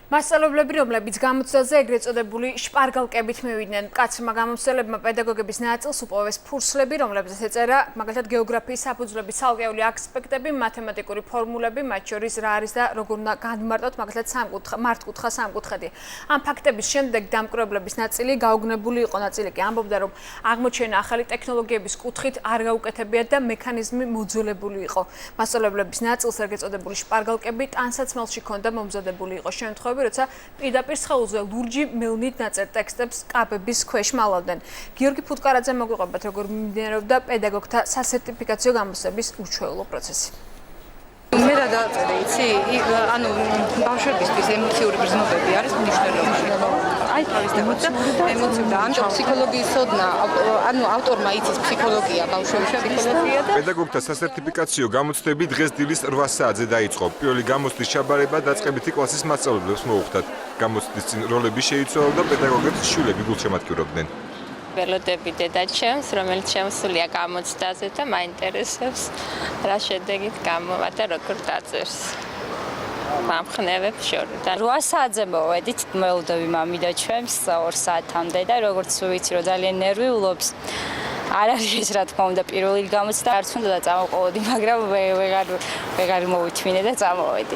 მასწავლებლები, რომლებიც გამოცდაზე ეგრეთ წოდებული შპარგალკებით მივიდნენ, მკაცრმა გამომცემლებმა პედაგოგების ნაწილს უპოვეს ფურცლები, რომლებზეც ეწერა მაგალითად გეოგრაფიის საფუძვლების ცალკეული ასპექტები, მათემატიკური ფორმულები, მათ შორის რა არის და როგორ უნდა განვმარტოთ მაგალითად მართკუთხა სამკუთხედი. ამ ფაქტების შემდეგ დამკვირვებლების ნაწილი გაუგნებული იყო, ნაწილი კი ამბობდა, რომ აღმოჩენა ახალი ტექნოლოგიების კუთხით არ გაუკეთებიათ და მექანიზმი მოძველებული იყო. მასწავლებლების ნაწილს ეგრეთ წოდებული შპარგალკები ტანსაცმელში ჰქონდა მომზადებული იყო შემთხვევები, როცა პირდაპირ სხეულზე ლურჯი მელნით ნაწერ ტექსტებს კაბების ქვეშ მალავდნენ. გიორგი ფუტკარაძე მოგვიყვებათ, როგორ მიმდინარეობდა პედაგოგთა სასერტიფიკაციო გამოცდების უჩვეულო პროცესი. მე რა დაწერე, იცი? ანუ ბავშვებისთვის ემოციური გრძნობები არის მნიშვნელოვანი. აი თავის და ემოციური და ამიტომ ფსიქოლოგიის ცოდნა, ანუ ავტორმა იცის ფსიქოლოგია, ბავშვების ფსიქოლოგია და პედაგოგთა სასერტიფიკაციო გამოცდები დღეს დილის 8 საათზე დაიწყო. პირველი გამოცდის ჩაბარება დაწყებითი კლასის მასწავლებლებს მოუხდათ. გამოცდის წინ როლები შეიცვალა და პედაგოგებს შვილები გულშემატკივრობდნენ. ველოდები დედაჩემს, რომელიც შემოსულია გამოცდაზე და მაინტერესებს რა შედეგით გამოვა და როგორ დაწერს. მომხნევებს შორიდან 8 საათზე მოვედით, მელოდები მამი და ჩემს 2 საათამდე და როგორც ვიცი, რომ ძალიან ნერვიულობს. არ არის ეს რა თქმა უნდა პირველი გამოცდა არც უნდა და წამოვყოლოდი, მაგრამ ვეღარ მოვითმინე და წამოვედი.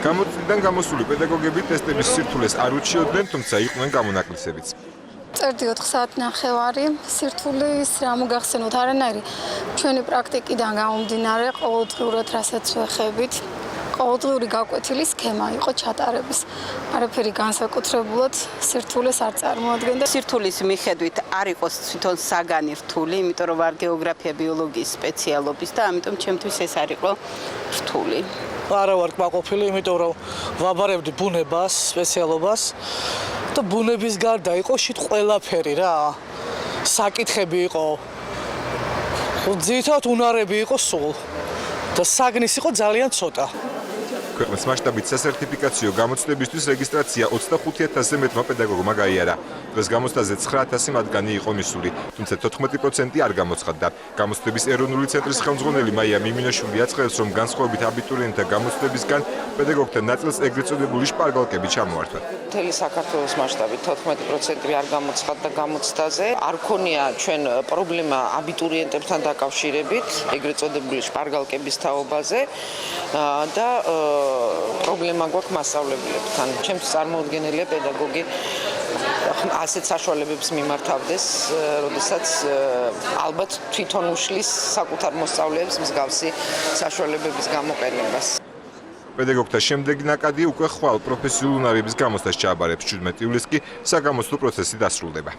გამოცდიდან გამოსული პედაგოგები ტესტების სირთულეს არ უჩიოდნენ, თუმცა იყვნენ გამონაკლისებიც. წერდი 4 საათნახევარი, სირთულის რა მოგახსენოთ არანაირი ჩვენი პრაქტიკიდან გამომდინარე ყოველდღიურად რასაც ვეხებით. ყოველდღიური გაკვეთილი სქემა იყო ჩატარების. არაფერი განსაკუთრებულად სირთულეს არ წარმოადგენდა. სირთულის მიხედვით არ იყოს თვითონ საგანი რთული, იმიტომ რომ ვარ გეოგრაფია, ბიოლოგიის სპეციალობის და ამიტომ ჩემთვის ეს არ იყო რთული. არა ვარ კმაყოფილი, იმიტომ რომ ვაბარებდი ბუნებას, სპეციალობას და ბუნების გარდა იყო შით ყველაფერი რა. საკითხები იყო. ძირითადად უნარები იყო სულ და საგნის იყო ძალიან ცოტა. ქვეყნის მასშტაბით სასერტიფიკაციო გამოცდებისთვის რეგისტრაცია 25000-ზე მეტმა პედაგოგმა გაიარა. დღეს გამოცდაზე 9000 მათგანი იყო მისული, თუმცა 14% არ გამოცხადდა. გამოცდების ეროვნული ცენტრის ხელმძღვანელი მაია მიმინაშვილი აცხადებს, რომ განსხვავებით აბიტურიენტთა გამოცდებისგან პედაგოგთა ნაწილს ეგრეთ წოდებული შპარგალკები ჩამოართვათ. მთელი საქართველოს მასშტაბით 14% არ გამოცხადდა გამოცდაზე. არ ქონია ჩვენ პრობლემა აბიტურიენტებთან დაკავშირებით ეგრეთ წოდებული შპარგალკების თაობაზე და პრობლემა გვაქვს მასწავლებლებთან. ჩემთვის წარმოუდგენელია პედაგოგი ასეთ საშუალებებს მიმართავდეს, როდესაც ალბათ თვითონ უშლის საკუთარ მოსწავლეებს მსგავსი საშუალებების გამოყენებას. პედაგოგთა შემდეგი ნაკადი უკვე ხვალ პროფესიულ უნარების გამოცდას ჩააბარებს. 17 ივლისს კი საგამოცდო პროცესი დასრულდება.